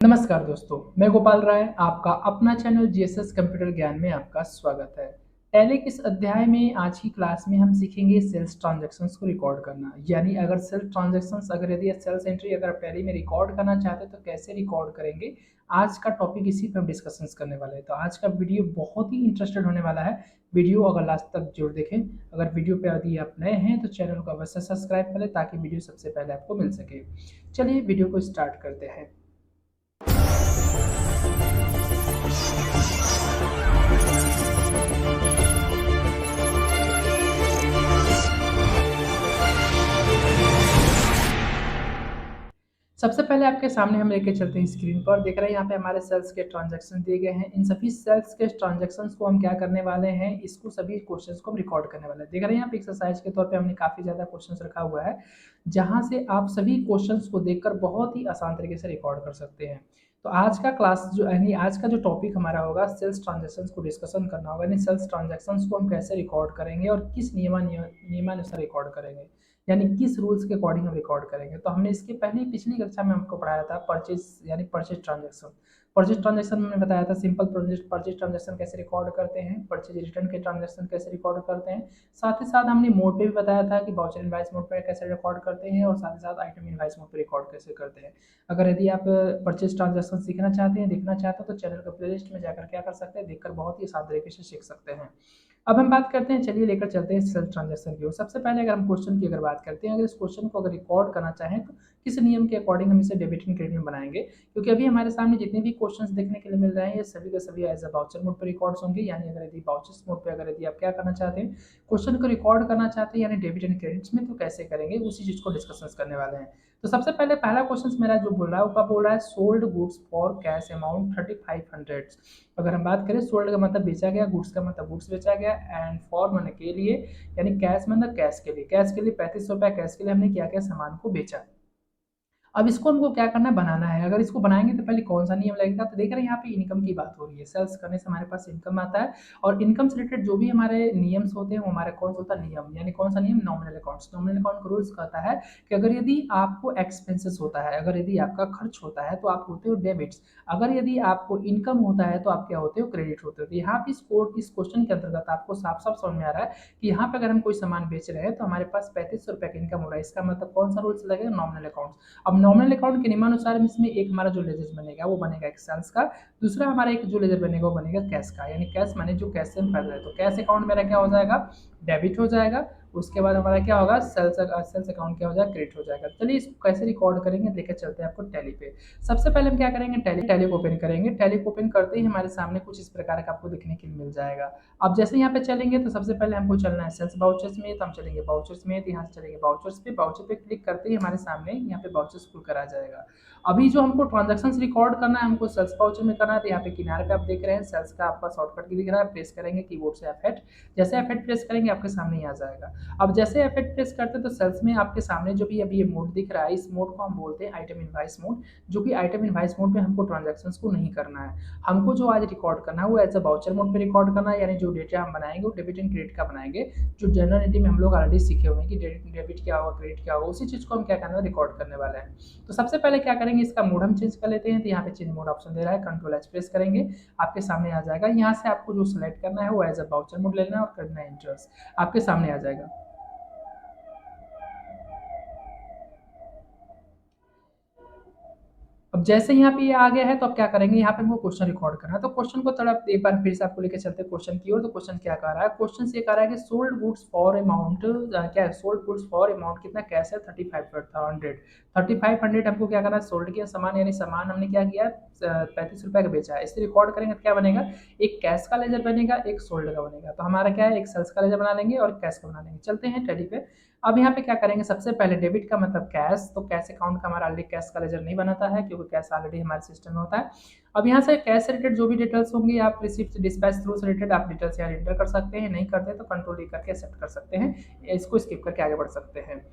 नमस्कार दोस्तों, मैं गोपाल राय, आपका अपना चैनल जीएसएस कंप्यूटर ज्ञान में आपका स्वागत है। पहले के इस अध्याय में आज की क्लास में हम सीखेंगे सेल्स ट्रांजैक्शंस को रिकॉर्ड करना। यानी अगर सेल्स ट्रांजैक्शंस यदि सेल्स एंट्री अगर टैली में रिकॉर्ड करना चाहते हैं तो कैसे रिकॉर्ड करेंगे। आज का टॉपिक इसी पे हम डिस्कशंस करने वाले हैं। तो आज का वीडियो बहुत ही इंटरेस्टेड होने वाला है। वीडियो अगर लास्ट तक जरूर देखें। अगर वीडियो पे यदि आप नए हैं तो चैनल को अवश्य सब्सक्राइब करें ताकि वीडियो सबसे पहले आपको मिल सके। चलिए वीडियो को स्टार्ट करते हैं। सबसे पहले आपके सामने हम लेके चलते हैं स्क्रीन पर। देख रहे हैं यहाँ पे हमारे सेल्स के ट्रांजैक्शन दिए गए हैं। इन सभी सेल्स के ट्रांजैक्शंस को हम क्या करने वाले हैं, इसको सभी क्वेश्चंस को हम रिकॉर्ड करने वाले हैं। देख रहे हैं यहाँ पे एक्सरसाइज के तौर पे हमने काफ़ी ज़्यादा क्वेश्चंस रखा हुआ है, जहाँ से आप सभी क्वेश्चंस को देखकर बहुत ही आसान तरीके से रिकॉर्ड कर सकते हैं। तो आज का क्लास जो यानी आज का जो टॉपिक हमारा होगा, सेल्स ट्रांजैक्शंस को डिस्कशन करना होगा। यानी सेल्स ट्रांजैक्शंस को हम कैसे रिकॉर्ड करेंगे और किस नियमानुसार रिकॉर्ड करेंगे, यानी किस रूल्स के अकॉर्डिंग हम रिकॉर्ड करेंगे। तो हमने इसके पहले पिछली कक्षा में हमको पढ़ाया था परचेज यानी परचेज ट्रांजैक्शन। परचेज ट्रांजैक्शन में बताया था सिंपल परचेज ट्रांजैक्शन कैसे रिकॉर्ड करते हैं, परचेज रिटर्न के ट्रांजैक्शन कैसे रिकॉर्ड करते हैं। साथ ही साथ हमने मोड पे भी बताया था कि वाउचर इनवॉइस मोड पर कैसे रिकॉर्ड करते हैं और साथ ही साथ आइटम इनवॉइस मोड पर रिकॉर्ड कैसे करते हैं। अगर यदि आप परचेज ट्रांजैक्शन सीखना चाहते हैं, देखना चाहते हैं, तो चैनल के प्लेलिस्ट में जाकर क्या कर सकते हैं, देखकर बहुत ही आसान तरीके से सीख सकते हैं। अब हम बात करते हैं, चलिए लेकर चलते हैं सेल्फ ट्रांजैक्शन की ओर। सबसे पहले अगर हम क्वेश्चन की अगर बात करते हैं, अगर इस क्वेश्चन को अगर रिकॉर्ड करना चाहें तो किस नियम के अकॉर्डिंग हम इसे डेबिट एंड क्रेडिट में बनाएंगे। क्योंकि अभी हमारे सामने जितने भी क्वेश्चंस देखने के लिए मिल रहे हैं, ये सभी के सभी एज अ वाउचर मोड पर रिकॉर्ड्स होंगे। यानी अगर यदि वाउचर्स मोड पे अगर यदि आप क्या करना चाहते हैं, क्वेश्चन को रिकॉर्ड करना चाहते हैं यानी डेबिट एंड क्रेडिट्स में, तो कैसे करेंगे उसी चीज को डिस्कस करने वाले हैं। तो सबसे पहले पहला क्वेश्चन मेरा जो बोल रहा है वो क्या बोल रहा है, sold goods for cash amount 3500। अगर हम बात करें, सोल्ड का मतलब बेचा गया, गुड्स का मतलब गुड्स बेचा गया, एंड फॉर मन के लिए यानी कैश मतलब कैश के लिए 3500 कैश के लिए हमने क्या क्या सामान को बेचा। अब इसको हमको क्या करना है, बनाना है। अगर इसको बनाएंगे तो पहले कौन सा नियम लगेगा, तो देख रहे हैं यहाँ पे इनकम की बात हो रही है। सेल्स करने से हमारे पास इनकम आता है और इनकम से रिलेटेड जो भी हमारे नियम्स होते हैं वो हमारा कौन सा होता है, नियम। यानी कौन सा नियम, नॉमिनल अकाउंट्स। नॉमिनल अकाउंट का रूल्स कहता है कि अगर यदि आपको एक्सपेंसेस होता है, अगर यदि आपका खर्च होता है तो आप होते हो डेबिट्स। अगर यदि आपको इनकम होता है तो आप क्या होते हो, क्रेडिट होते हो। तो यहाँ पे इस क्वेश्चन के अंतर्गत आपको साफ साफ समझ में आ रहा है कि यहाँ पे अगर हम कोई सामान बेच रहे हैं तो हमारे पास 3500 का इनकम हो रहा है। इसका मतलब कौन सा रूल्स लगेगा, नॉमिनल अकाउंट। अब नॉमिनल अकाउंट के नियमानुसार इसमें एक हमारा जो लेजर बनेगा वो बनेगा एक सेल्स का, दूसरा हमारा एक जो लेजर बनेगा वो बनेगा कैश का। यानी कैश माने जो कैश से हम पैदा है, तो कैश अकाउंट मेरा क्या हो जाएगा, डेबिट हो जाएगा। उसके बाद हमारा क्या होगा, सेल्स अकाउंट क्या हो जाएगा, क्रेडिट हो जाएगा। चलिए इसको कैसे रिकॉर्ड करेंगे लेकर चलते हैं आपको टैली पे। सबसे पहले हम क्या करेंगे, टैली को ओपन करेंगे। टैली को ओपन करते ही हमारे सामने कुछ इस प्रकार का आपको देखने के लिए मिल जाएगा। अब जैसे यहाँ पे चलेंगे तो सबसे पहले हमको चलना है सेल्स बाउचर्स में, तो हम चलेंगे बाउचर्स में, तो यहाँ से चलेंगे बाउचर्स पे। बाउचर पे क्लिक करते ही हमारे सामने यहाँ पे बाउचर्स खुल कर आ जाएगा। अभी जो हमको ट्रांजैक्शंस रिकॉर्ड करना है, हमको सेल्स बाउचर में करना है। तो यहाँ पे किनारे पे आप देख रहे हैं सेल्स का आपका शॉर्टकट की दिख रहा है, प्रेस करेंगे कीबोर्ड से F8। जैसे F8 प्रेस करेंगे आपके सामने ही आ जाएगा। अब जैसे F8 प्रेस करते हैं तो सेल्स में आपके सामने जो भी अभी ये मोड दिख रहा है, इस मोड को हम बोलते हैं आइटम इनवॉइस मोड। जो कि आइटम इनवॉइस मोड पे हमको ट्रांजैक्शंस को नहीं करना है। हमको जो आज रिकॉर्ड करना है वो एज अ बाउचर मोड पे रिकॉर्ड करना है। यानी जो डेटा हम बनाएंगे वो डेबिट एंड क्रेडिट का बनाएंगे। जो जनरल नीति में हम लोग ऑलरेडी सीखे हुए हैं कि डेबिट क्या होगा, क्रेडिट क्या होगा, उसी चीज को हम क्या करना है, रिकॉर्ड करने वाले हैं। तो सबसे पहले क्या करेंगे, इसका मोड हम चेंज कर लेते हैं। तो यहाँ पे चेंज मोड ऑप्शन दे रहा है, कंट्रोल एच प्रेस करेंगे, आपके सामने आ जाएगा। यहाँ से आपको जो सिलेक्ट करना है वो एज अ बाउचर मोड लेना है और करना है एंटर, आपके सामने आ जाएगा। अब जैसे यहाँ पे ये आ गया है तो अब क्या करेंगे, यहाँ पे हमको क्वेश्चन रिकॉर्ड करना है। तो क्वेश्चन को थोड़ा एक बार फिर से आपको लेके चलते हैं क्वेश्चन की ओर। तो क्वेश्चन क्या कह रहा है, क्वेश्चन से कह रहा है कि सोल्ड गुड्स फॉर अमाउंट क्या है, सोल्ड गुड्स फॉर अमाउंट कितना, कैश है 3500। हमको क्या करना है, सोल्ड किया सामान, यानी सामान हमने क्या किया, 35 रुपए का बेचा है। इसे रिकॉर्ड करेंगे तो क्या बनेगा, एक कैश का लेजर बनेगा, एक सोल्ड का बनेगा। तो हमारा क्या है, एक सेल्स का लेजर बना लेंगे और कैश का बना लेंगे। चलते हैं टैली पे। अब यहाँ पे क्या करेंगे, सबसे पहले डेबिट का मतलब कैश, तो कैश अकाउंट का हमारा ऑलरेडी कैश का लेजर नहीं बनाता है क्योंकि कैश ऑलरेडी हमारे सिस्टम में होता है। अब यहाँ से कैश से रिलेटेड जो भी डिटेल्स होंगी, आप रिसिप्ट डिस्पैच थ्रू से रिलेटेड आप डिटेल्स यहाँ एंटर कर सकते हैं। नहीं करते तो कंट्रोल करके एक्सेप्ट कर सकते हैं, इसको स्किप करके आगे बढ़ सकते हैं।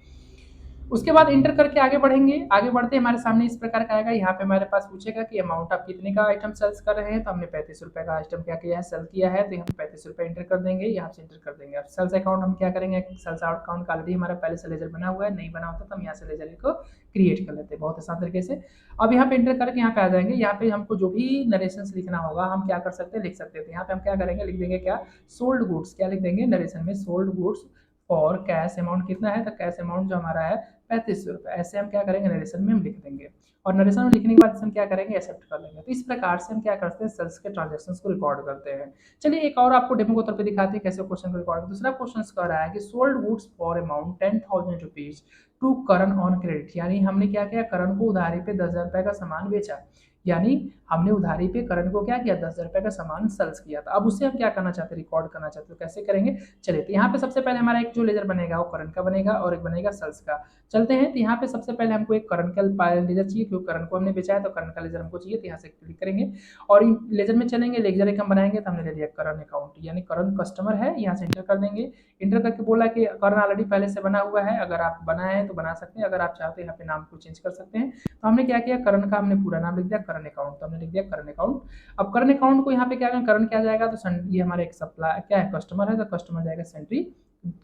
उसके बाद इंटर करके आगे बढ़ेंगे। आगे बढ़ते हमारे सामने इस प्रकार का आएगा, यहाँ पे हमारे पास पूछेगा कि अमाउंट आप कितने का आइटम सेल्स कर रहे हैं, तो हमने 35 रुपए का आइटम क्या किया है, सेल किया है, तो यहाँ पे 35 रुपए इंटर कर देंगे, यहाँ से इंटर कर देंगे। अब सेल्स अकाउंट हम क्या करेंगे, सेल्स अकाउंट का ऑलरेडी हमारा पहले से लेजर बना हुआ है, नहीं बना होता तो हम यहाँ से लेजर को क्रिएट कर लेते हैं बहुत आसान तरीके से। अब यहाँ पे इंटर करके यहाँ पे आ जाएंगे, यहाँ पे हमको जो भी नरेशन लिखना होगा हम क्या कर सकते हैं, लिख सकते हैं। यहाँ पे हम क्या करेंगे, लिख देंगे क्या, सोल्ड गुड्स, क्या लिख देंगे नरेशन में, sold goods for cash amount कितना है, तो कैश अमाउंट जो हमारा है 35 रुपये, ऐसे हम क्या करेंगे नरेशन में हम लिख देंगे। और नरेशन में लिखने के बाद हम क्या करेंगे, एक्सेप्ट कर लेंगे। तो इस प्रकार से हम क्या करते हैं, सेल्स के ट्रांजेक्शन्स को रिकॉर्ड करते हैं। चलिए एक और आपको डेमो के तौर पे दिखाते हैं कैसे क्वेश्चन को रिकॉर्ड। दूसरा क्वेश्चन कह रहा है कि sold goods for amount 10,000 rupees to Karan on credit, यानी हमने क्या किया, करण को उधारी पे 10,000 रुपए का सामान बेचा, यानी हमने उधारी पे करण को क्या किया, 10,000 रुपए का सामान सेल्स किया था। अब उससे हम क्या करना चाहते हैं, रिकॉर्ड करना चाहते हैं, तो कैसे करेंगे, चलिए। तो यहाँ पे सबसे पहले हमारा एक जो लेजर बनेगा वो करण का बनेगा और एक बनेगा सेल्स का। चलते हैं, तो यहाँ पे सबसे पहले हमको एक करण का लेजर चाहिए, क्योंकि करण को हमने बेचा है तो करण का लेजर हमको चाहिए, तो यहाँ से क्लिक करेंगे और लेजर में चलेंगे। लेजर एक हम बनाएंगे, तो हमने ले लिया करण अकाउंट, यानी करण कस्टमर है, यहाँ से इंटर कर देंगे। इंटर करके बोला कि करण ऑलरेडी पहले से बना हुआ है, अगर आप बनाए हैं तो बना सकते हैं, अगर आप चाहते हैं यहाँ पे नाम को चेंज कर सकते हैं। तो हमने क्या किया, करण का हमने पूरा नाम लिख दिया करण अकाउंट, तो हमने लिख दिया करण अकाउंट। अब करण अकाउंट को यहाँ पे क्या करण क्या जाएगा, तो ये हमारे एक सप्लाई क्या है, कस्टमर है, तो कस्टमर जाएगा सेंट्री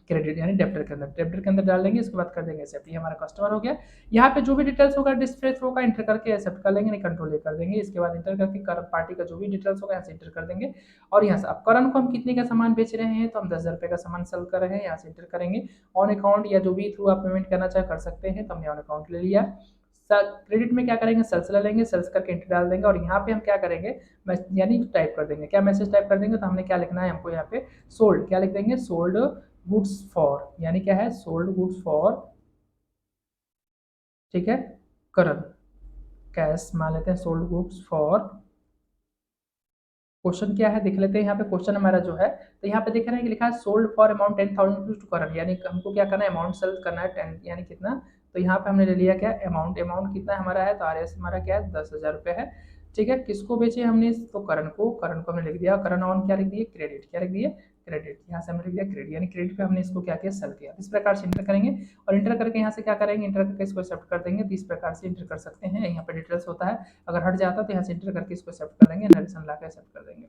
क्रेडिट यानी डेब्टर के अंदर, डेब्टर के अंदर डाल देंगे, उसके बाद कर देंगे एक्सेप्ट, ये हमारा कस्टमर हो गया। यहाँ पे जो भी डिटेल्स होगा डिस्प्ले थ्रो का इंटर करके एक्सेप्ट कर लेंगे, नहीं कंट्रोल कर देंगे। इसके बाद इंटर करके करंट पार्टी का जो भी डिटेल्स होगा यहाँ से इंटर कर देंगे। और यहाँ से अब करण को हम कितने का सामान बेच रहे हैं, तो हम 10,000 रुपए का सामान सेल कर रहे हैं, यहाँ से इंटर करेंगे। ऑन अकाउंट या जो भी थ्रू आप पेमेंट करना चाहे कर सकते हैं, तो हमने ऑन अकाउंट ले लिया। क्रेडिट में क्या करेंगे, सेल्स ले लेंगे, सेल्स करके एंट्री डाल देंगे और यहाँ पे हम क्या करेंगे, यानी टाइप कर देंगे, क्या मैसेज टाइप कर देंगे, तो हमने क्या लिखना है, हमको यहाँ पे सोल्ड क्या लिख देंगे, सोल्ड गुड्स फॉर, यानी क्या है, सोल्ड गुड्स फॉर, ठीक है, करण कैश मान लेते हैं, सोल्ड गुड्स फॉर, क्वेश्चन क्या है देख लेते हैं। यहाँ पे क्वेश्चन हमारा जो है, तो यहाँ पे देख रहे हैं कि लिखा है sold for amount 10,000 rupees to Karan, यानी हमको क्या करना है, अमाउंट सेल करना है 10, यानी कितना, तो यहाँ पे हमने ले लिया क्या, अमाउंट, अमाउंट कितना हमारा है, तो आरएस हमारा क्या है, 10,000 रुपये है, ठीक है। किसको बेचे हमने, तो करण को, करण को हमने लिख दिया, करण ऑन क्या लिख दिए, क्रेडिट, क्या लिख दिए, क्रेडिट, यहाँ से हमने लिख दिया क्रेडिट, यानी क्रेडिट पे हमने इसको क्या किया, सेल किया। इस प्रकार से इंटर करेंगे और इंटर करके यहाँ से क्या करेंगे, इंटर करके इसको एक्सेप्ट कर देंगे। तो इस प्रकार से इंटर कर सकते हैं, यहाँ पे डिटेल्स होता है, अगर हट जाता तो यहाँ से इंटर करके इसको एक्सेप्ट कर देंगे, नरेशन ला के एक्सेप्ट कर देंगे।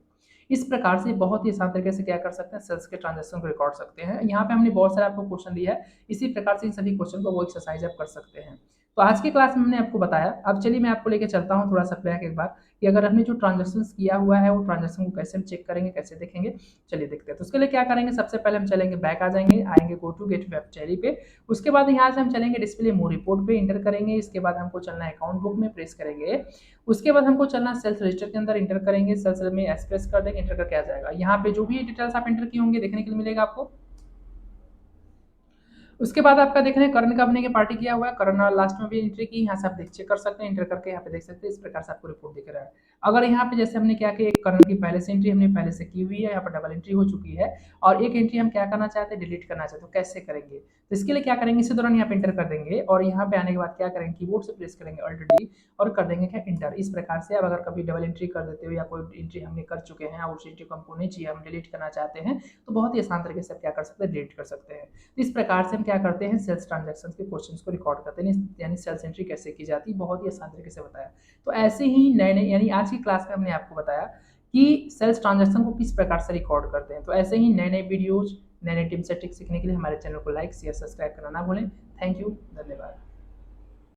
इस प्रकार से बहुत ही आसान तरीके से क्या कर सकते हैं, सेल्स के ट्रांजेक्शन को रिकॉर्ड सकते हैं। यहाँ पे हमने बहुत सारे आपको क्वेश्चन दिया है, इसी प्रकार से इन सभी क्वेश्चन को वो एक्सरसाइज आप कर सकते हैं। तो आज की क्लास में हमने आपको बताया। अब चलिए मैं आपको लेके चलता हूँ थोड़ा सा बैक एक बार, कि अगर हमने जो ट्रांजेक्शन किया हुआ है वो ट्रांजेक्शन को कैसे हम चेक करेंगे, कैसे देखेंगे, चलिए देखते हैं। तो उसके लिए क्या करेंगे, सबसे पहले हम चलेंगे बैक, आ जाएंगे, आएंगे go to gateway Tally पे। उसके बाद यहाँ से हम चलेंगे डिस्प्ले मोर रिपोर्ट पे, इंटर करेंगे। इसके बाद हमको चलना है अकाउंट बुक में, प्रेस करेंगे। उसके बाद हमको चलना सेल्स रजिस्टर के अंदर, इंटर करेंगे, सेल्स में एक्सप्रेस कर देंगे, इंटर करके आ जाएगा। यहाँ पे जो भी डिटेल्स आप इंटर किए होंगे देखने के लिए मिलेगा आपको। उसके बाद आपका देख रहे हैं करण का बनेंगे पार्टी किया हुआ है, करण लास्ट में भी एंट्री की, यहाँ से आप चेक कर सकते हैं, इंटर करके यहाँ पे देख सकते हैं, इस प्रकार से आपको रिपोर्ट दिख रहा है। अगर यहाँ पे जैसे हमने क्या किया, एक करण की पहले से एंट्री हमने पहले से की हुई है, यहाँ पर डबल एंट्री हो चुकी है, और एक एंट्री हम क्या करना चाहते हैं, डिलीट करना चाहते हैं, तो कैसे करेंगे, तो इसके लिए क्या करेंगे, इसी दौरान यहाँ पे इंटर कर देंगे और यहाँ पे आने के बाद क्या करेंगे, कीबोर्ड से प्रेस करेंगे अल्ट डी और कर देंगे क्या, इंटर। इस प्रकार से आप अगर कभी डबल एंट्री कर देते हो या कोई एंट्री हमने कर चुके हैं और उस एंट्री को हमको नहीं चाहिए, हम डिलीट करना चाहते हैं, तो बहुत ही आसान तरीके से आप क्या कर सकते हैं, डिलीट कर सकते हैं। इस प्रकार से हम क्या करते हैं, सेल्स ट्रांजैक्शन के क्वेश्चंस को रिकॉर्ड करते हैं, यानी सेल्स एंट्री कैसे की जाती है, बहुत ही आसान तरीके से बताया। तो ऐसे ही नए नए, यानी आज की क्लास में हमने आपको बताया कि सेल्स ट्रांजैक्शन को किस प्रकार से रिकॉर्ड करते हैं। तो ऐसे ही नए नए वीडियोज, नए नए टिप्स से ट्रिक्स सीखने के लिए हमारे चैनल को लाइक शेयर सब्सक्राइब करना ना भूलें। थैंक यू, धन्यवाद।